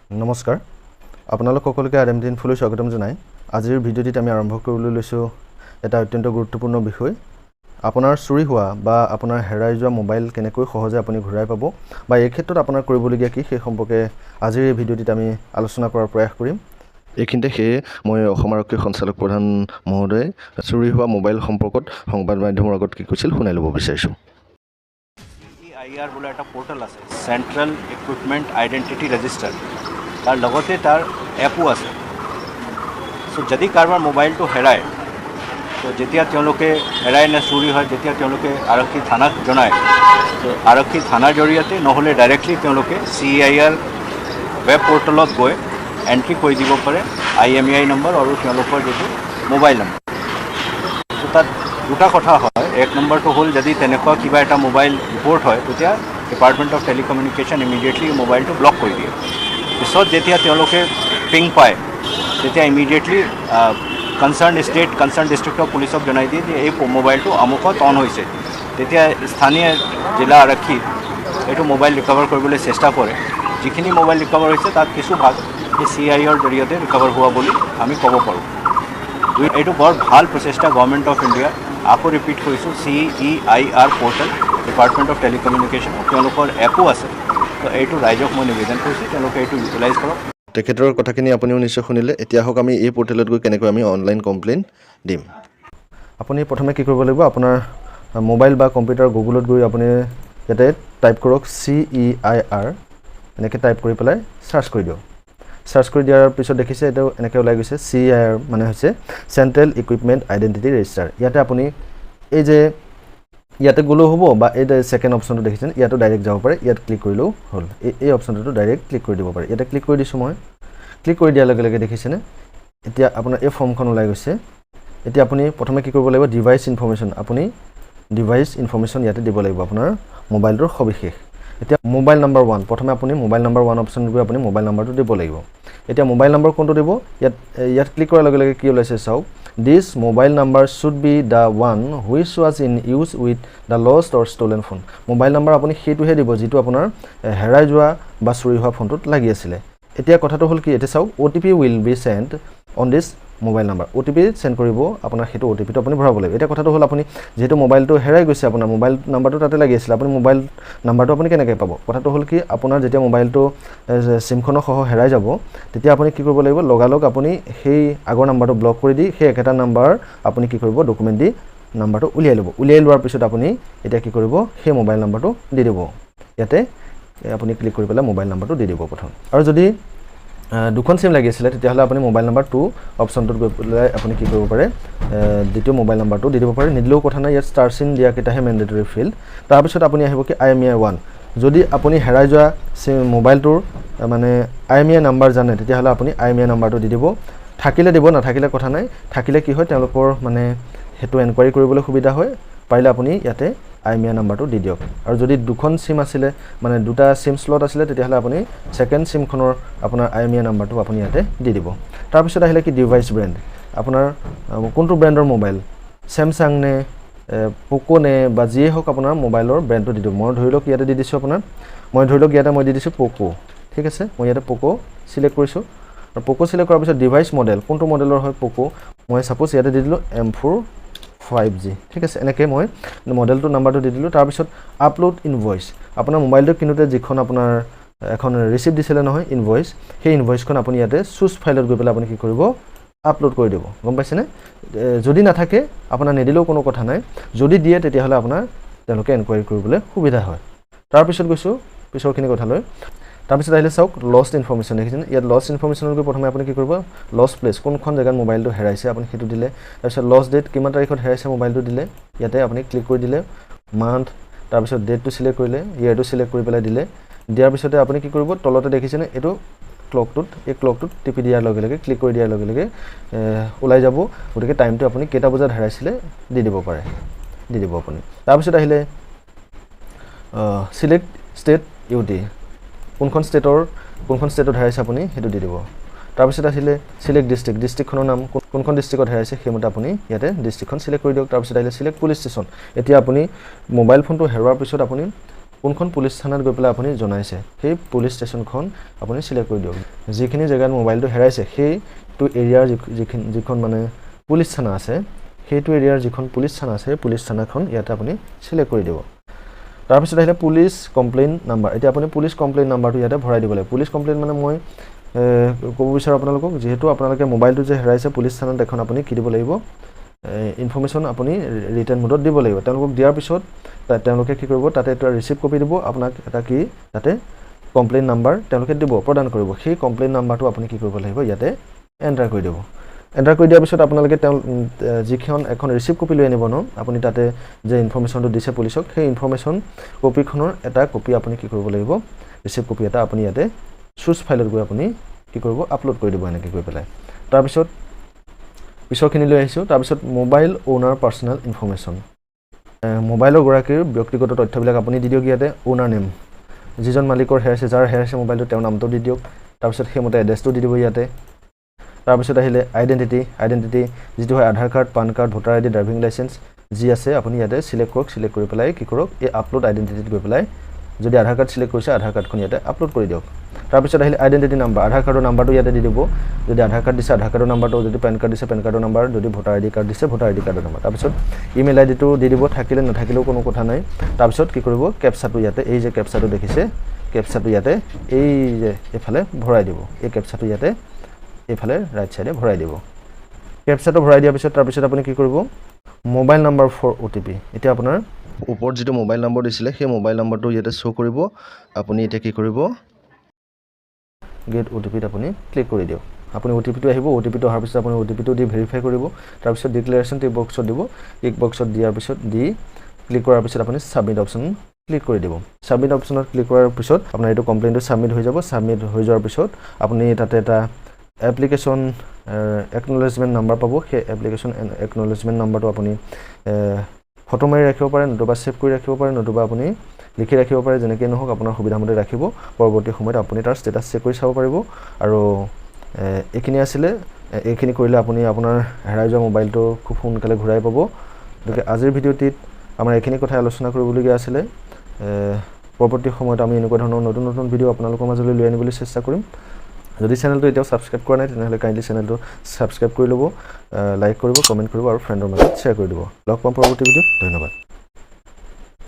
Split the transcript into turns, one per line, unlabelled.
নমস্কাৰ আপোনালোক সকলোকে আৰএমডি ইনফোলৈ স্বাগতম জনাই আজিৰ ভিডিঅ'টিত আমি আৰম্ভ কৰিবলৈ লৈছো এটা অত্যন্ত গুৰুত্বপূৰ্ণ বিষয় আপোনাৰ চুৰি হোৱা বা আপোনাৰ হেৰাই যোৱা মোবাইল কেনেকৈ সহজে আপুনি ঘূৰাই পাব বা এই ক্ষেত্ৰত আপোনাৰ কৰিবলগীয়া কি সেই সম্পৰ্কে আজিৰ এই ভিডিঅ'টিত আমি আলোচনা কৰাৰ প্ৰয়াস কৰিম এইখিনিতে মই অসম আৰক্ষী সঞ্চালক প্ৰধান মহোদয় চুৰি হোৱা মোবাইল সম্পৰ্কত সংবাদ মাধ্যমৰ আগত কি কৈছিল শুনাই ল'ব বিচাৰিছোঁ
IR बोला এটা পোর্টাল আছে সেন্ট্রাল ইকুইপমেন্ট আইডেন্টিটি রেজিস্টার তার লগতে তার এপও আছে সো যদি কারবার মোবাইলটো হেরায় তো যেতিয়া তেওঁলোকে হেরায় না চুরি হয় যেতিয়া তেওঁলোকে আৰক্ষী থানাক জনায় তো আৰক্ষী থানাৰ জৰিয়তে নহলে ডাইৰেক্টলি তেওঁলোকে CIR ৱেব পোৰ্টেলত গৈ এন্ট্ৰি কৰি দিব পাৰে IMEI নম্বৰ আৰু তেওঁলোকৰ যেটো মোবাইল নম্বৰ তো তাত দুটা কথা হয় এক নম্বৰটো হ'ল যদি তেনেকুৱা কিবা এটা মোবাইল ৰিপোৰ্ট হয় তেতিয়া ডিপাৰ্টমেণ্ট অফ টেলিকমিউনিকেশ্যন ইমিডিয়েটলি মোবাইলটো ব্লক কৰি দিয়ে পিছত যেতিয়া তেওঁলোকে পিং পায় তেতিয়া ইমিডিয়েটলি কনসাৰ্ণ ডিষ্ট্ৰিক্টৰ পুলিচক জনাই দিয়ে যে এই মোবাইলটো আমুকত অন হৈছে তেতিয়া স্থানীয় জিলা আৰক্ষী এইটো মোবাইল ৰিকভাৰ কৰিবলৈ চেষ্টা কৰে যিখিনি মোবাইল ৰিকভাৰ হৈছে তাত কিছু ভাগ এই CIR জৰিয়তে ৰিকভাৰ হোৱা বুলি আমি ক'ব পাৰোঁ এইটো বৰ ভাল প্ৰচেষ্টা গভৰ্ণমেণ্ট অফ ইণ্ডিয়া আকৌ ৰিপিট কৰিছোঁ CEIR portal department of telecommunication তেওঁলোকৰ এপো আছে তো এইটো ৰাইজক মই নিবেদন কৰিছোঁ তেওঁলোকে এইটো ইউটিলাইজ কৰক
তেখেতৰ কথাখিনি আপুনিও নিশ্চয় শুনিলে এতিয়া হওক আমি এই পোৰ্টেলত গৈ কেনেকৈ আমি অনলাইন কমপ্লেইন দিম আপুনি প্ৰথমে কি কৰিব লাগিব আপোনাৰ মোবাইল বা কম্পিউটাৰ গুগলত গৈ আপুনি ইয়াতে টাইপ কৰক CEIR এনেকৈ টাইপ কৰি পেলাই সাৰ্চ কৰি দিয়ক সাৰ্চ কৰি দিয়াৰ পিছত দেখিছে এটা এনেকৈ ওলাই গৈছে CIR মানে হৈছে সেন্ট্ৰেল ইকুইপমেন্ট আইডেন্টিটি ৰেজিষ্টাৰ ইয়াতে আপুনি এই যে ইয়াতে গলো হ'ব বা এই সেকেন্ড অপশনটো দেখিছেন ইয়াতো ডাইৰেক্ট যাব পাৰে ইয়াত ক্লিক কৰিলেও হ'ল এই অপশনটো ডাইৰেক্ট ক্লিক কৰি দিব পাৰে ইয়াতে ক্লিক কৰি দিছো মই ক্লিক কৰি দিয়াৰ লগে লগে দেখিছেনে এতিয়া আপোনাৰ এই ফৰ্মখন ওলাই গৈছে এতিয়া আপুনি প্ৰথমে কি কৰিব লাগিব ডিভাইস ইনফৰমেশন আপুনি ডিভাইস ইনফৰমেশন ইয়াতে দিব লাগিব আপোনাৰ মোবাইলটোৰ সবিশেষ এতিয়া মোবাইল নাম্বাৰ 1 প্ৰথমে আপুনি মোবাইল নাম্বাৰ 1 অপশন গৈ আপুনি মোবাইল নাম্বাৰটো দিব লাগিব এতিয়া মোবাইল নাম্বাৰ কোনটো দিব ইয়াত ক্লিক কৰাৰ লগে লগে কি ওলাইছে চাওক this mobile number should be the one which was in use with the lost or stolen phone mobile number আপুনি হেতুহে দিব যেটো আপোনাৰ হেৰাই যোৱা বা চুৰি হোৱা ফোনটোত লাগি আছিল এতিয়া কথাটো হল কি এটা চাওক OTP will be sent on this mobile number OTP send কৰিব আপোনাৰ হেতু OTP টো আপুনি ভৰাব লাগিব এটা কথাটো হল আপুনি যেটো মোবাইলটো হেৰাই গৈছে আপোনাৰ মোবাইল নাম্বাৰটো তাতে লাগি আছিল আপুনি মোবাইল নাম্বাৰটো আপুনি কেনেকৈ পাব কথাটো হল কি আপোনাৰ যেতিয়া মোবাইলটো সিমখনৰ সহ হেৰাই যাব তেতিয়া আপুনি কি কৰিব লাগিব লগালগ আপুনি সেই আগৰ নাম্বাৰটো ব্লক কৰি দি সেই একেটা নাম্বাৰ আপুনি কি কৰিব ডকুমেন্ট দি নাম্বাৰটো উলিয়াই ল'ব উলিয়াই লোৱাৰ পিছত আপুনি এতিয়া কি কৰিব সেই মোবাইল নাম্বাৰটো দি দিব ইয়াতে আপুনি ক্লিক কৰি পেলাই মোবাইল নাম্বাৰটো দি দিব প্ৰথম আৰু যদি দুখন সিম লাগিছিল তেতিয়া হলে আপুনি মোবাইল নাম্বাৰ 2 অপশনটোত গৈ পেলাই আপুনি কি কৰিব পাৰে দ্বিতীয় মোবাইল নাম্বাৰটো দি দিব পাৰে নিদিলেও কথা নাই ইয়াত ষ্টাৰ চিন দিয়া কিটাহে মেন্ডেটৰি ফিল্ড তাৰ পিছত আপুনি আহিব কি IMEI 1 যদি আপুনি হেৰাই যোৱা মোবাইলটোৰ মানে IMEI নাম্বাৰ জানে তেতিয়া হলে আপুনি IMEI নাম্বাৰটো দি দিব থাকিলে দিব না থাকিলে কথা নাই থাকিলে কি হয় তেওঁলোকৰ মানে হেতু এনকুৱাৰি কৰিবলৈ সুবিধা হয় পাৰিলে আপুনি ইয়াতে IMEI নাম্বাৰটো দি দিয়ক আৰু যদি দুখন সিম আছিল মানে দুটা সিম স্লট আছিল তেতিয়া হলে আপুনি সেকেন্ড সিমখনৰ আপোনাৰ IMEI নাম্বাৰটো আপুনি ইয়াতে দি দিব তাৰ পিছত আহিলে কি ডিভাইস ব্ৰ্যান্ড আপোনাৰ কোনটো ব্ৰ্যান্ডৰ মোবাইল স্যামসাং নে পোকো নে বা যিয়ে হওক আপোনাৰ মোবাইলৰ ব্ৰ্যান্ডটো দি দিব মই ধৰি লওক ইয়াতে দি দিছো আপোনাৰ মই ধৰি লওক ইয়াতে মই দি দিছো পোকো ঠিক আছে মই ইয়াতে পোকো সিলেক্ট কৰিছো আৰু পোকো সিলেক্ট কৰাৰ পিছত ডিভাইস মডেল কোনটো মডেলৰ হয় পোকো মই সাপোজ ইয়াতে দি দিলো M4 5G ঠিক আছে এনেকৈ মই মডেলটো নাম্বাৰটো দি দিলো তাৰ পিছত আপলোড ইনভয়েস আপোনাৰ মোবাইলটো কিনোতে যিখন আপোনাৰ এখন ৰিসিপ্ট দিছিল নহয় ইনভয়েস সেই ইনভয়েসখন আপুনি ইয়াতে চুজ ফাইলত গৈ পেলাই আপুনি কি কৰিব আপলোড কৰি দিব গম পাইছেনে যদি না থাকে আপোনাৰ নিদিলেও কোনো কথা নাই যদি দিয়ে তেতিয়া হলে আপোনাৰ তেওঁলোকে এনকুৱাৰি কৰিবলৈ সুবিধা হয় তাৰ পিছত গৈছো পিছৰখিনি কথা লৈ তাৰ পিছত আহিলে চাওক লষ্ট ইনফৰমেশন দেখিছেনে ইয়াত লষ্ট ইনফৰমেশনৰ গৈ প্ৰথমে আপুনি কি কৰিব লষ্ট প্লেস কোনখন জাগাত মোবাইলটো হেৰাইছে আপুনি হেতু দিলে তাৰ পিছত লষ্ট ডেট কিমান তাৰিখত হেৰাইছে মোবাইলটো দিলে ইয়াতে আপুনি ক্লিক কৰি দিলে মান্থ তাৰ পিছত ডেটটো সিলেক্ট কৰিলে ইয়াৰটো সিলেক্ট কৰি পেলাই দিলে দিয়াৰ পিছতে আপুনি কি কৰিব তলতে দেখিছেনে এটো ক্লকটোত টিপি দিয়াৰ লগে লগে ক্লিক কৰি দিয়াৰ লগে লগে ওলাই যাব গতিকে টাইমটো আপুনি কেটা বজাত হেৰাইছিলে দি দিব পাৰে দি দিব আপুনি তাৰ পিছত আহিলে সিলেক্ট ষ্টেট ইউটি কোনখন ষ্টেটত হেৰাইছে আপুনি হেতু দি দিব তাৰ পিছত আহিলে সিলেক্ট ডিস্ট্ৰিক্টখনৰ নাম কোনখন ডিস্ট্ৰিক্টত হেৰাইছে সেইমতে আপুনি ইয়াতে ডিস্ট্ৰিক্টখন সিলেক্ট কৰি দিয়ক তাৰ পিছত আহিলে সিলেক্ট পুলিশ ষ্টেচন এতিয়া আপুনি মোবাইল ফোনটো হেৰুৱাৰ পিছত আপুনি কোনখন পুলিচ থানাত গৈ পেলাই আপুনি জনাইছে সেই পুলিচ ষ্টেচনখন আপুনি সিলেক্ট কৰি দিয়ক যিখিনি জেগাত মোবাইলটো হেৰাইছে সেইটো এৰিয়াৰ যিখন মানে পুলিচ থানা আছে সেইটো এৰিয়াৰ যিখন পুলিচ থানা আছে পুলিচ থানাখন ইয়াতে আপুনি সিলেক্ট কৰি দিব তাৰপিছত আহিলে পুলিচ কমপ্লেইন নাম্বাৰ এতিয়া আপুনি পুলিচ কমপ্লেইন নাম্বাৰটো ইয়াতে ভৰাই দিব লাগিব পুলিচ কমপ্লেইন মানে মই ক'ব বিচাৰোঁ আপোনালোকক যেহেতু আপোনালোকে মোবাইলটো যে হেৰাইছে পুলিচ থানাত এখন আপুনি কি দিব লাগিব ইনফৰমেশ্যন আপুনি ৰিটেন মোডত দিব লাগিব তেওঁলোকক দিয়াৰ পিছত তেওঁলোকে কি কৰিব তাতে এটা ৰিচিপ্ট কপি দিব আপোনাক এটা কি তাতে কমপ্লেইন নাম্বাৰ তেওঁলোকে দিব প্ৰদান কৰিব সেই কমপ্লেইন নাম্বাৰটো আপুনি কি কৰিব লাগিব ইয়াতে এণ্টাৰ কৰি দিব এণ্টাৰ কৰি দিয়াৰ পিছত আপোনালোকে যিখন এখন ৰিচিপ্ট কপি লৈ আনিব ন আপুনি তাতে যে ইনফৰমেশ্যনটো দিছে পুলিচক সেই ইনফৰমেশ্যন কপিখনৰ এটা কপি আপুনি কি কৰিব লাগিব ৰিচিপ্ট কপি এটা আপুনি ইয়াতে চুজ ফাইলত গৈ আপুনি কি কৰিব আপলোড কৰি দিব এনেকৈ গৈ পেলাই তাৰপিছত পিছৰখিনি লৈ আহিছোঁ তাৰপিছত মোবাইল অ'নাৰ পাৰ্চনেল ইনফৰমেশ্যন মোবাইলৰ গৰাকীৰ ব্যক্তিগত তথ্যবিলাক আপুনি দি দিয়ক ইয়াতে অ'নাৰ নেম যিজন মালিকৰ হেৰাইছে যাৰ হেৰাইছে মোবাইলটো তেওঁৰ নামটো দি দিয়ক তাৰপিছত সেইমতে এড্ৰেছটো দি দিব ইয়াতে তাৰপিছত আহিলে আইডেণ্টিটি যিটো হয় Aadhaar card PAN card voter ID driving licence যি আছে আপুনি ইয়াতে সিলেক্ট কৰক সিলেক্ট কৰি পেলাই কি কৰক এই আপলোড আইডেণ্টিটিত গৈ পেলাই যদি আধাৰ কাৰ্ড সিলেক্ট কৰিছে আধাৰ কাৰ্ডখন ইয়াতে আপলোড কৰি দিয়ক তাৰপিছত আহিলে আইডেণ্টিটি নাম্বাৰ আধাৰ কাৰ্ডৰ নাম্বাৰটো ইয়াতে দি দিব যদি আধাৰ কাৰ্ড দিছে আধাৰ কাৰ্ডৰ নাম্বাৰটো যদি পেন কাৰ্ড দিছে পেন কাৰ্ডৰ নাম্বাৰ যদি ভোটাৰ আইডি কাৰ্ড দিছে ভোটাৰ আইডি কাৰ্ডৰ নাম্বাৰ তাৰপিছত ইমেইল আইডিটো দি দিব থাকিলে নাথাকিলেও কোনো কথা নাই তাৰপিছত কি কৰিব কেপচাটো ইয়াতে এই যে কেপচাটো দেখিছে কেপচাটো ইয়াতে এই যে এইফালে ভৰাই দিব এই কেপচাটো ইয়াতে এইফালে ৰাইট চাইডে ভৰাই দিব কেপচাটো ভৰাই দিয়াৰ পিছত তাৰপিছত আপুনি কি কৰিব মোবাইল নাম্বাৰ ফৰ OTP এতিয়া আপোনাৰ ওপৰত যিটো মোবাইল নম্বৰ দিছিলে সেই মোবাইল নম্বৰটো ইয়াতে শ্ব' কৰিব আপুনি এতিয়া কি কৰিব গেট OTPত আপুনি ক্লিক কৰি দিয়ক আপুনি OTPটো আহিব OTPটো অহাৰ পিছত আপুনি OTPটো দি ভেৰিফাই কৰিব তাৰপিছত ডিক্লেৰেশ্যন টিক বক্সত দিব টিক বক্সত দিয়াৰ পিছত দি ক্লিক কৰাৰ পিছত আপুনি ছাবমিট অপশ্যন ক্লিক কৰি দিব ছাবমিট অপশ্যনত ক্লিক কৰাৰ পিছত আপোনাৰ এইটো কমপ্লেইনটো ছাবমিট হৈ যাব ছাবমিট হৈ যোৱাৰ পিছত আপুনি তাতে এটা এপ্লিকেশ্যন একনলেজমেণ্ট নাম্বাৰ পাব সেই এপ্লিকেশ্যন একনলেজমেণ্ট নাম্বাৰটো আপুনি ফটো মাৰি ৰাখিব পাৰে নতুবা ছেভ কৰি ৰাখিব পাৰে নতুবা আপুনি লিখি ৰাখিব পাৰে যেনেকৈ নহওক আপোনাৰ সুবিধামতে ৰাখিব পৰৱৰ্তী সময়ত আপুনি তাৰ ষ্টেটাছ চেক কৰি চাব পাৰিব আৰু এইখিনি আছিলে এইখিনি কৰিলে আপুনি আপোনাৰ হেৰাই যোৱা মোবাইলটো খুব সোনকালে ঘূৰাই পাব গতিকে আজিৰ ভিডিঅ'টিত আমাৰ এইখিনি কথা আলোচনা কৰিবলগীয়া আছিলে পৰৱৰ্তী সময়ত আমি এনেকুৱা ধৰণৰ নতুন নতুন ভিডিঅ' আপোনালোকৰ মাজলৈ লৈ আনিবলৈ চেষ্টা কৰিম যদি চেনেলটো এতিয়াও ছাবস্ক্ৰাইব কৰা নাই তেনেহ'লে কাইণ্ডলি চেনেলটো ছাবস্ক্ৰাইব কৰি ল'ব লাইক কৰিব কমেণ্ট কৰিব আৰু ফ্ৰেণ্ডৰ মাজত শ্বেয়াৰ কৰি দিব লগ পাম পৰৱৰ্তী ভিডিঅ'ত ধন্যবাদ